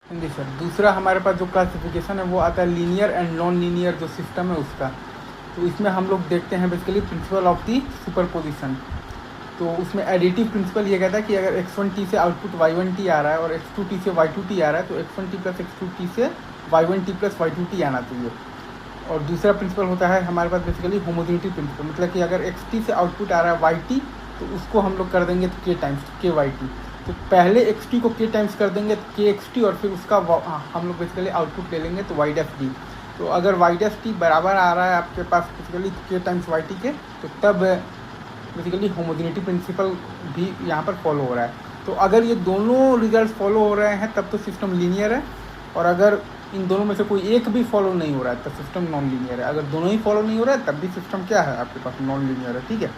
हाँ जी सर, दूसरा हमारे पास जो क्लासिफिकेशन है वो आता है लीनियर एंड नॉन लीनियर जो सिस्टम है उसका। तो इसमें हम लोग देखते हैं basically principle of the superposition. तो उसमें एडिटिव प्रिंसिपल ये कहता है कि अगर x1t से आउटपुट y1t आ रहा है और x2t से y2t आ रहा है तो x1t प्लस x2t से y1t प्लस y2t आना चाहिए। और दूसरा प्रिंसिपल होता है हमारे पास बेसिकली होमोजेनिटी प्रिंसिपल, मतलब कि अगर xt से आउटपुट आ रहा है yt तो उसको हम लोग कर देंगे तो k टाइम्स kyt। तो पहले xt को k टाइम्स कर देंगे तो kxt और फिर उसका हम लोग बेसिकली आउटपुट ले लेंगे तो y'। तो अगर y' बराबर आ रहा है आपके पास बेसिकली k टाइम्स yt के, तो तब बेसिकली होमोजेनिटी प्रिंसिपल भी यहाँ पर फॉलो हो रहा है। तो अगर ये दोनों रिजल्ट फॉलो हो रहे हैं तब तो सिस्टम लीनियर है, और अगर इन दोनों में से कोई एक भी फॉलो नहीं हो रहा है तब सिस्टम नॉन लीनियर है। अगर दोनों ही फॉलो नहीं हो रहा है तब भी सिस्टम क्या है आपके पास, नॉन लीनियर है। ठीक है,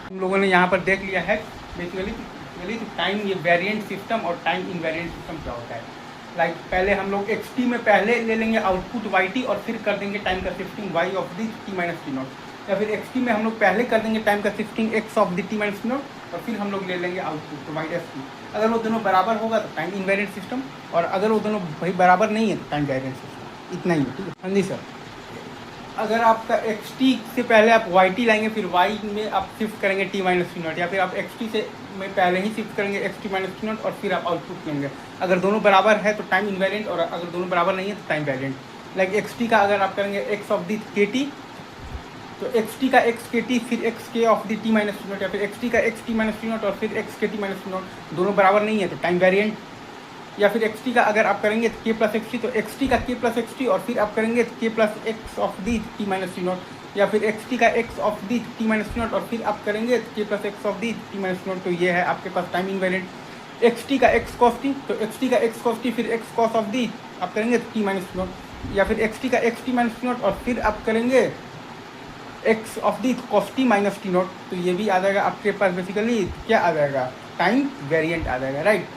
हम लोगों ने यहाँ पर देख लिया है बेसिकली टाइम ये वेरिएंट सिस्टम और टाइम इनवेरिएंट सिस्टम क्या होता है। लाइक पहले हम लोग xt में पहले ले लेंगे आउटपुट yt और फिर कर देंगे टाइम का shifting y of the t minus T not, या फिर xt में हम लोग पहले कर देंगे टाइम का shifting x of the t minus T not और फिर हम लोग ले लेंगे आउटपुट तो y'। अगर वो दोनों बराबर होगा तो टाइम इनवेरिएंट सिस्टम, और अगर वो दोनों भाई बराबर नहीं है तो टाइम वेरिएंट सिस्टम। इतना ही है। ठीक है, हाँ जी सर। अगर आपका xt से पहले आप yt लाएंगे फिर y में आप शिफ्ट करेंगे t माइनस टी नॉट, या फिर आप xt से में पहले ही शिफ्ट करेंगे xt माइनस टी नॉट और फिर आप आउटपुट लेंगे। अगर दोनों बराबर है तो टाइम इनवेरिएंट, और अगर दोनों बराबर नहीं है तो टाइम वेरिएंट। लाइक xt का अगर आप करेंगे x ऑफ दी kt तो xt का x kt फिर x k of the t minus T not, या फिर xt का x t minus T not और फिर x k t minus T not, दोनों बराबर नहीं है तो टाइम वेरिएंट। या फिर xt का अगर आप करेंगे तो k प्लस xt तो xt का k प्लस xt और फिर आप करेंगे तो k plus x of the t minus T not, या फिर xt का x of the t minus T not और फिर आप करेंगे तो k plus x of the t minus T not. तो ये है आपके पास टाइम इनवेरिएंट। xt का x cos t तो xt का x cos t फिर x cos ऑफ दी आप करेंगे तो t माइनस टी नॉट, या फिर xt का x t minus T not और फिर आप करेंगे x of the cos t minus T not. तो ये भी आ जाएगा आपके पास बेसिकली क्या आ जाएगा, टाइम वेरिएंट आ जाएगा, राइट।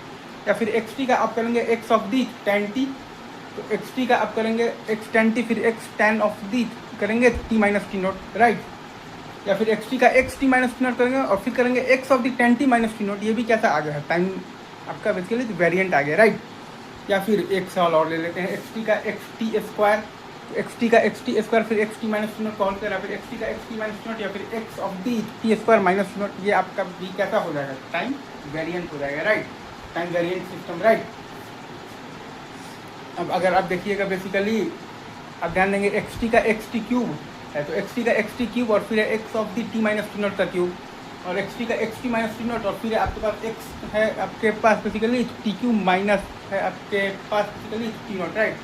या फिर xt का आप करेंगे x of the tan t तो xt का आप करेंगे x tan t फिर x tan ऑफ दी करेंगे t minus T not, right. या फिर xt का x t minus T not करेंगे और फिर करेंगे x of the tan t minus T not. ये भी कैसा आ गया है, टाइम आपका बेसिकली वेरिएंट आ गया, राइट। या फिर एक सवाल और ले लेते हैं, xt का x t स्क्वायर xt का x t स्क्वायर फिर x t minus T not call कर, या फिर xt का x t minus T not या फिर x of the t square minus T not. ये आपका भी कैसा हो जाएगा, टाइम वेरिएंट हो जाएगा, right. Time variant system, right. अब अगर आप देखिएगा बेसिकली आप ध्यान देंगे xt का xt क्यूब है तो xt का xt क्यूब और फिर x of the t minus T not का क्यूब, और xt का xt माइनस टी नॉट और फिर आपके पास x है आपके पास बेसिकली t क्यूब माइनस है आपके पास बेसिकली टी नॉट, राइट।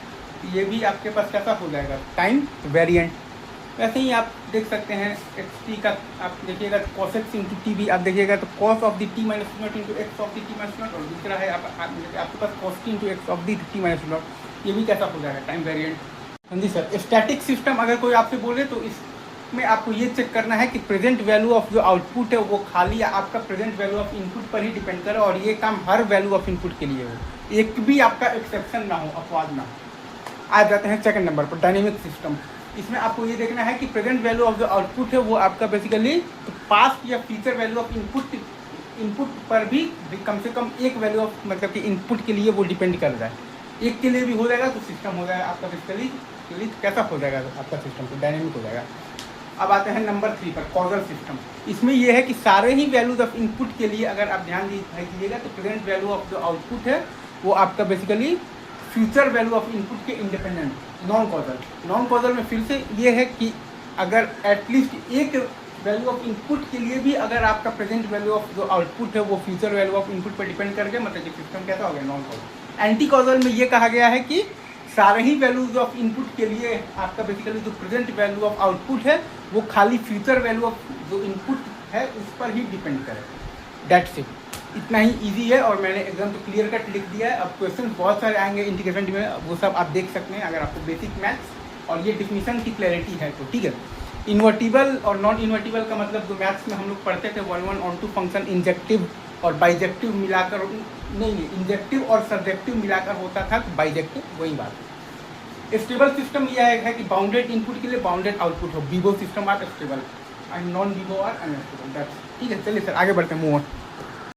ये भी आपके पास कैसा हो जाएगा, टाइम वेरिएंट। वैसे ही आप देख सकते हैं xt का आप देखिएगा cos x इंटू टी भी आप देखिएगा तो cos of the t minus T not into x of the T minus T not, और दूसरा है आपके पास cos t into x of the t minus T not. ये भी कैसा हो जाएगा, टाइम वेरिएंट। हाँ जी सर। स्टैटिक सिस्टम अगर कोई आपसे बोले तो इसमें आपको ये चेक करना है कि प्रेजेंट वैल्यू ऑफ जो आउटपुट है वो खाली आपका प्रेजेंट वैल्यू ऑफ इनपुट पर ही डिपेंड करे, और ये काम हर वैल्यू ऑफ इनपुट के लिए हो, एक भी आपका एक्सेप्शन ना हो, अपवाद ना हो। आ जाते हैं सेकंड नंबर पर, डायनेमिक सिस्टम। इसमें आपको ये देखना है कि प्रेजेंट वैल्यू ऑफ जो आउटपुट है वो आपका बेसिकली तो पास्ट या फ्यूचर वैल्यू ऑफ इनपुट पर भी कम से कम एक वैल्यू ऑफ मतलब कि इनपुट के लिए वो डिपेंड कर रहा है। एक के लिए भी हो जाएगा तो सिस्टम हो जाएगा आपका बेसिकली कैसा हो जाएगा आपका सिस्टम, तो डायनेमिक हो जाएगा। अब आते हैं नंबर 3 पर, कॉजल सिस्टम। इसमें यह है कि सारे ही वैल्यूज ऑफ इनपुट के लिए अगर आप ध्यान दीजिएगा तो प्रेजेंट वैल्यू ऑफ जो आउटपुट है वो आपका basically future value of input के independent, non causal. Non causal में फिर से ये है कि अगर एटलीस्ट एक वैल्यू ऑफ इनपुट के लिए भी अगर आपका प्रेजेंट वैल्यू ऑफ जो आउटपुट है वो फ्यूचर वैल्यू ऑफ इनपुट पर डिपेंड करके मतलब कि सिस्टम कैसा हो गया, नॉन कॉजल। एंटी कॉजल में ये कहा गया है कि सारे ही वैल्यूज ऑफ इनपुट के लिए आपका बेसिकली जो प्रेजेंट वैल्यू ऑफ आउटपुट है वो खाली फ्यूचर वैल्यू ऑफ जो इनपुट है उस पर ही डिपेंड करे, दैट्स इट। इतना ही इजी है और मैंने एकदम तो क्लियर कट लिख दिया है। अब क्वेश्चन बहुत सारे आएंगे इंटीग्रेशन में, वो सब आप देख सकते हैं अगर आपको बेसिक मैथ्स और ये डिफिनीशन की क्लैरिटी है तो, ठीक है। इन्वर्टिबल और नॉन इन्वर्टिबल का मतलब जो मैथ्स में हम लोग पढ़ते थे 1 1 2 फंक्शन इंजेक्टिव और बाइजेक्टिव मिलाकर, नहीं इंजेक्टिव और सब्जेक्टिव मिलाकर होता था तो बाइजेक्टिव, वही बात। स्टेबल सिस्टम यह है कि बाउंडेड इनपुट के लिए बाउंडेड आउटपुट हो, BIBO system are stable and non BIBO are unstable, that's ठीक है। चलिए सर आगे बढ़ते हैं, मूव ऑन।